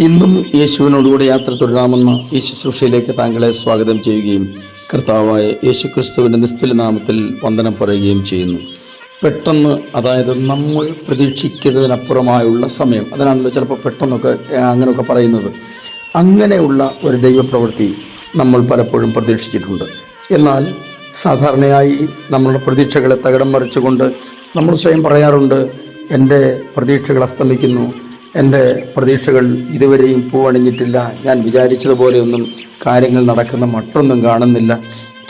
ഇന്നും യേശുവിനോടുകൂടി യാത്ര തുടരാമെന്ന ഈ ശുശ്രൂഷയിലേക്ക് താങ്കളെ സ്വാഗതം ചെയ്യുകയും കർത്താവായ യേശു ക്രിസ്തുവിൻ്റെ നിസ്തുല നാമത്തിൽ വന്ദനം പറയുകയും ചെയ്യുന്നു. പെട്ടെന്ന്, അതായത് നമ്മൾ പ്രതീക്ഷിക്കുന്നതിനപ്പുറമായുള്ള സമയം, അതിനാണല്ലോ ചിലപ്പോൾ പെട്ടെന്നൊക്കെ അങ്ങനെയൊക്കെ പറയുന്നത്. അങ്ങനെയുള്ള ഒരു ദൈവപ്രവൃത്തി നമ്മൾ പലപ്പോഴും പ്രതീക്ഷിച്ചിട്ടുണ്ട്. എന്നാൽ സാധാരണയായി നമ്മളുടെ പ്രതീക്ഷകളെ തകിടം മറിച്ചുകൊണ്ട് നമ്മൾ സ്വയം പറയാറുണ്ട്, എൻ്റെ പ്രതീക്ഷകൾ അസ്തമിക്കുന്നു, എൻ്റെ പ്രതീക്ഷകൾ ഇതുവരെയും പൂവണിഞ്ഞിട്ടില്ല, ഞാൻ വിചാരിച്ചതുപോലെയൊന്നും കാര്യങ്ങൾ നടക്കുന്ന മറ്റൊന്നും കാണുന്നില്ല.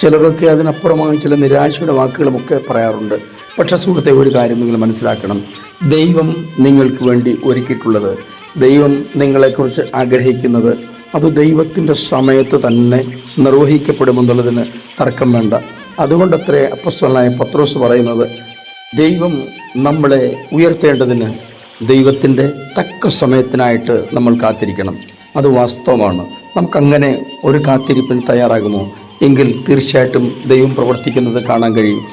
ചിലരൊക്കെ അതിനപ്പുറമായി ചില നിരാശയുടെ വാക്കുകളുമൊക്കെ പറയാറുണ്ട്. പക്ഷേ സുഹൃത്തെ, ഒരു കാര്യം നിങ്ങൾ മനസ്സിലാക്കണം. ദൈവം നിങ്ങൾക്ക് വേണ്ടി ഒരുക്കിയിട്ടുള്ളത്, ദൈവം നിങ്ങളെക്കുറിച്ച് ആഗ്രഹിക്കുന്നത്, അത് ദൈവത്തിൻ്റെ സമയത്ത് തന്നെ നിർവഹിക്കപ്പെടുമെന്നുള്ളതിന് തർക്കം വേണ്ട. അതുകൊണ്ടത്രേ അപ്പോസ്തലനായ പത്രോസ് പറയുന്നത്, ദൈവം നമ്മളെ ഉയർത്തേണ്ടതിന് ദൈവത്തിൻ്റെ തക്ക സമയത്തിനായിട്ട് നമ്മൾ കാത്തിരിക്കണം. അത് വാസ്തവമാണ്. നമുക്കങ്ങനെ ഒരു കാത്തിരിപ്പിന് തയ്യാറാകുമോ? എങ്കിൽ തീർച്ചയായിട്ടും ദൈവം പ്രവർത്തിക്കുന്നത് കാണാൻ കഴിയും.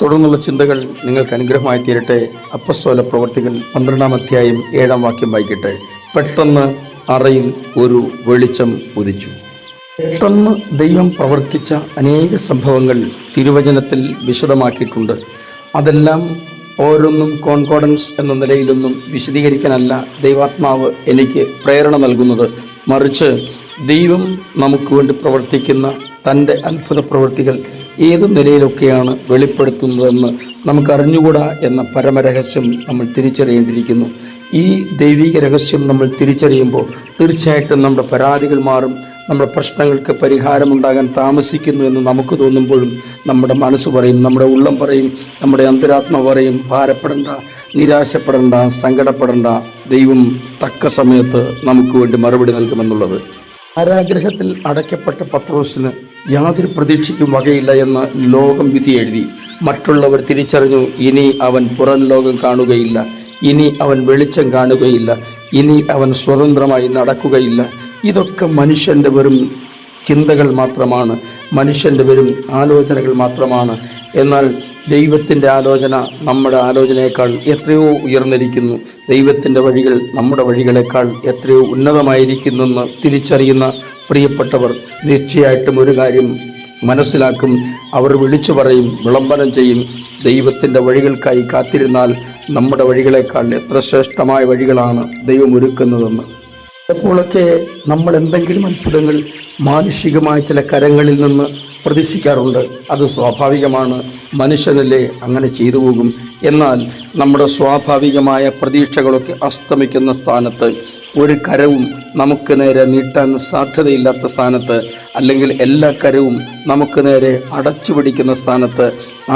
തുടർന്നുള്ള ചിന്തകൾ നിങ്ങൾക്ക് അനുഗ്രഹമായി തീരട്ടെ. അപ്പോസ്തല പ്രവർത്തികൾ 12-ാം അധ്യായം 7-ാം വാക്യം വായിക്കട്ടെ. പെട്ടെന്ന് അറയിൽ ഒരു വെളിച്ചം ഉദിച്ചു. പെട്ടെന്ന് ദൈവം പ്രവർത്തിച്ച അനേക സംഭവങ്ങൾ തിരുവചനത്തിൽ വിശദമാക്കിയിട്ടുണ്ട്. അതെല്ലാം ഓരോന്നും കോൺകോർഡൻസ് എന്ന നിലയിലൊന്നും വിശദീകരിക്കാനല്ല ദൈവാത്മാവ് എനിക്ക് പ്രേരണ നൽകുന്നത്. മറിച്ച് ദൈവം നമുക്ക് വേണ്ടി പ്രവർത്തിക്കുന്ന തൻ്റെ അത്ഭുത പ്രവൃത്തികൾ ഏത് നിലയിലൊക്കെയാണ് വെളിപ്പെടുത്തുന്നതെന്ന് നമുക്കറിഞ്ഞുകൂടാ എന്ന പരമരഹസ്യം നമ്മൾ തിരിച്ചറിയേണ്ടിയിരിക്കുന്നു. ഈ ദൈവിക രഹസ്യം നമ്മൾ തിരിച്ചറിയുമ്പോൾ തീർച്ചയായിട്ടും നമ്മുടെ പരാതികൾ മാറും. നമ്മുടെ പ്രശ്നങ്ങൾക്ക് പരിഹാരമുണ്ടാകാൻ താമസിക്കുന്നു എന്ന് നമുക്ക് തോന്നുമ്പോഴും നമ്മുടെ മനസ്സ് പറയും, നമ്മുടെ ഉള്ളം പറയും, നമ്മുടെ അന്തരാത്മ പറയും, ഭാരപ്പെടേണ്ട, നിരാശപ്പെടേണ്ട, സങ്കടപ്പെടേണ്ട, ദൈവം തക്ക സമയത്ത് നമുക്ക് വേണ്ടി മറുപടി നൽകുമെന്നുള്ളത്. കാരാഗ്രഹത്തിൽ അടയ്ക്കപ്പെട്ട പത്രോസിന് യാതൊരു പ്രതീക്ഷയ്ക്കും വകയില്ല എന്ന് ലോകം വിധി എഴുതി. മറ്റുള്ളവർ തിരിച്ചറിഞ്ഞു, ഇനി അവൻ പുറം ലോകം കാണുകയില്ല, ഇനി അവൻ വെളിച്ചം കാണുകയില്ല, ഇനി അവൻ സ്വതന്ത്രമായി നടക്കുകയില്ല. ഇതൊക്കെ മനുഷ്യൻ്റെ വെറും ചിന്തകൾ മാത്രമാണ്, മനുഷ്യൻ്റെ വെറും ആലോചനകൾ മാത്രമാണ്. എന്നാൽ ദൈവത്തിൻ്റെ ആലോചന നമ്മുടെ ആലോചനയേക്കാൾ എത്രയോ ഉയർന്നിരിക്കുന്നു. ദൈവത്തിൻ്റെ വഴികൾ നമ്മുടെ വഴികളേക്കാൾ എത്രയോ ഉന്നതമായിരിക്കുന്നെന്ന് തിരിച്ചറിയുന്ന പ്രിയപ്പെട്ടവർ തീർച്ചയായിട്ടും ഒരു കാര്യം മനസ്സിലാക്കും. അവർ വിളിച്ചു പറയും, വിളംബരം ചെയ്യും, ദൈവത്തിൻ്റെ വഴികൾക്കായി കാത്തിരുന്നാൽ നമ്മുടെ വഴികളേക്കാൾ എത്ര ശ്രേഷ്ഠമായ വഴികളാണ് ദൈവം ഒരുക്കുന്നതെന്ന്. ചിലപ്പോഴൊക്കെ നമ്മൾ എന്തെങ്കിലും അത്ഭുതങ്ങൾ മാനുഷികമായ ചില കരങ്ങളിൽ നിന്ന് പ്രതീക്ഷിക്കാറുണ്ട്. അത് സ്വാഭാവികമാണ്, മനുഷ്യനല്ലേ, അങ്ങനെ ചെയ്തു പോകും. എന്നാൽ നമ്മുടെ സ്വാഭാവികമായ പ്രതീക്ഷകളൊക്കെ അസ്തമിക്കുന്ന സ്ഥാനത്ത്, ഒരു കരവും നമുക്ക് നേരെ നീട്ടാൻ സാധ്യതയില്ലാത്ത സ്ഥാനത്ത്, അല്ലെങ്കിൽ എല്ലാ കരവും നമുക്ക് നേരെ അടച്ചു പിടിക്കുന്ന സ്ഥാനത്ത്,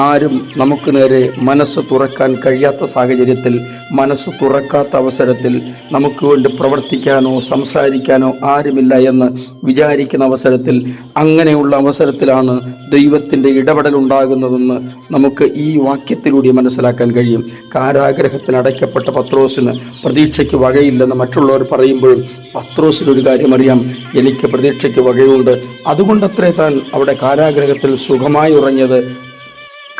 ആരും നമുക്ക് നേരെ മനസ്സ് തുറക്കാൻ കഴിയാത്ത സാഹചര്യത്തിൽ, മനസ്സ് തുറക്കാത്ത അവസരത്തിൽ, നമുക്ക് വേണ്ടി പ്രവർത്തിക്കാനോ സംസാരിക്കാനോ ആരുമില്ല എന്ന് വിചാരിക്കുന്ന അവസരത്തിൽ, അങ്ങനെയുള്ള അവസരത്തിലാണ് ദൈവത്തിൻ്റെ ഇടപെടലുണ്ടാകുന്നതെന്ന് നമുക്ക് ഈ വാക്യത്തിലൂടെ മനസ്സിലാക്കാൻ കഴിയും. കാരാഗ്രഹത്തിന് അടയ്ക്കപ്പെട്ട പത്രോസിന് പ്രതീക്ഷയ്ക്ക് വകയില്ലെന്ന് മറ്റുള്ളവർ പറയുമ്പോഴും പത്രോസിനൊരു കാര്യം അറിയാം, എനിക്ക് പ്രതീക്ഷയ്ക്ക് വകയുണ്ട്. അതുകൊണ്ടത്രേ താൻ അവിടെ കാരാഗ്രഹത്തിൽ സുഖമായി ഉറങ്ങിയത്,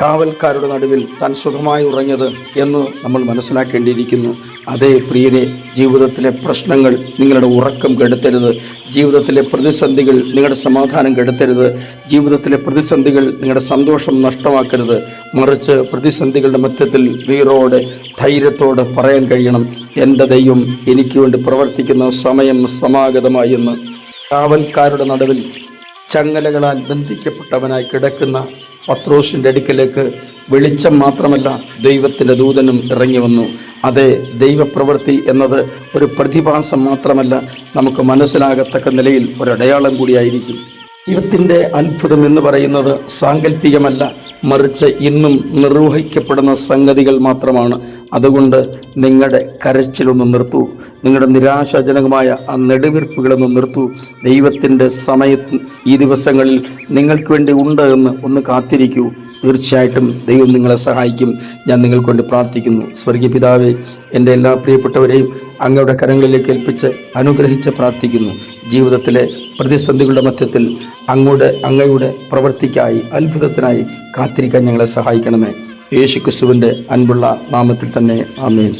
കാവൽക്കാരുടെ നടുവിൽ താൻ സുഖമായി ഉറങ്ങിയത് എന്ന് നമ്മൾ മനസ്സിലാക്കേണ്ടിയിരിക്കുന്നു. അതേ പ്രിയരെ, ജീവിതത്തിലെ പ്രശ്നങ്ങൾ നിങ്ങളുടെ ഉറക്കം കെടുത്തരുത്. ജീവിതത്തിലെ പ്രതിസന്ധികൾ നിങ്ങളുടെ സമാധാനം കെടുത്തരുത്. ജീവിതത്തിലെ പ്രതിസന്ധികൾ നിങ്ങളുടെ സന്തോഷം നഷ്ടമാക്കരുത്. മറിച്ച് പ്രതിസന്ധികളുടെ മധ്യത്തിൽ വീറോടെ ധൈര്യത്തോടെ പറയാൻ കഴിയണം, എൻ്റെ ദൈവം എനിക്ക് വേണ്ടി പ്രവർത്തിക്കുന്ന സമയം സമാഗതമായി എന്ന്. കാവൽക്കാരുടെ നടുവിൽ ചങ്ങലകളാൽ ബന്ധിക്കപ്പെട്ടവനായി കിടക്കുന്ന പത്രോസിൻ്റെ അടുക്കലേക്ക് വെളിച്ചം മാത്രമല്ല, ദൈവത്തിൻ്റെ ദൂതനും ഇറങ്ങി വന്നു. അതെ, ദൈവപ്രവൃത്തി എന്നത് ഒരു പ്രതിഭാസം മാത്രമല്ല, നമുക്ക് മനസ്സിലാകത്തക്ക നിലയിൽ ഒരടയാളം കൂടിയായിരിക്കും. ദൈവത്തിൻ്റെ അത്ഭുതം എന്ന് പറയുന്നത് സാങ്കല്പികമല്ല, മറിച്ച് ഇന്നും നിർവഹിക്കപ്പെടുന്ന സംഗതികൾ മാത്രമാണ്. അതുകൊണ്ട് നിങ്ങളുടെ കരച്ചിലൊന്ന് നിർത്തൂ, നിങ്ങളുടെ നിരാശാജനകമായ ആ നെടുവീർപ്പുകളൊന്ന് നിർത്തൂ. ദൈവത്തിൻ്റെ സമയത്ത് ഈ ദിവസങ്ങളിൽ നിങ്ങൾക്ക് വേണ്ടി ഉണ്ട് എന്ന് ഒന്ന് കാത്തിരിക്കൂ. തീർച്ചയായിട്ടും ദൈവം നിങ്ങളെ സഹായിക്കും. ഞാൻ നിങ്ങൾക്ക് വേണ്ടി പ്രാർത്ഥിക്കുന്നു. സ്വർഗീയ പിതാവേ, എൻ്റെ എല്ലാ പ്രിയപ്പെട്ടവരെയും അങ്ങയുടെ കരങ്ങളിലേക്ക് ഏൽപ്പിച്ച് അനുഗ്രഹിച്ച് പ്രാർത്ഥിക്കുന്നു. ജീവിതത്തിലെ പ്രതിസന്ധികളുടെ മധ്യത്തിൽ അങ്ങയുടെ പ്രവൃത്തിക്കായി, അത്ഭുതത്തിനായി കാത്തിരിക്കാൻ ഞങ്ങളെ സഹായിക്കണമേ. യേശുക്രിസ്തുവിൻ്റെ അൻപുള്ള നാമത്തിൽ തന്നെ, ആമേൻ.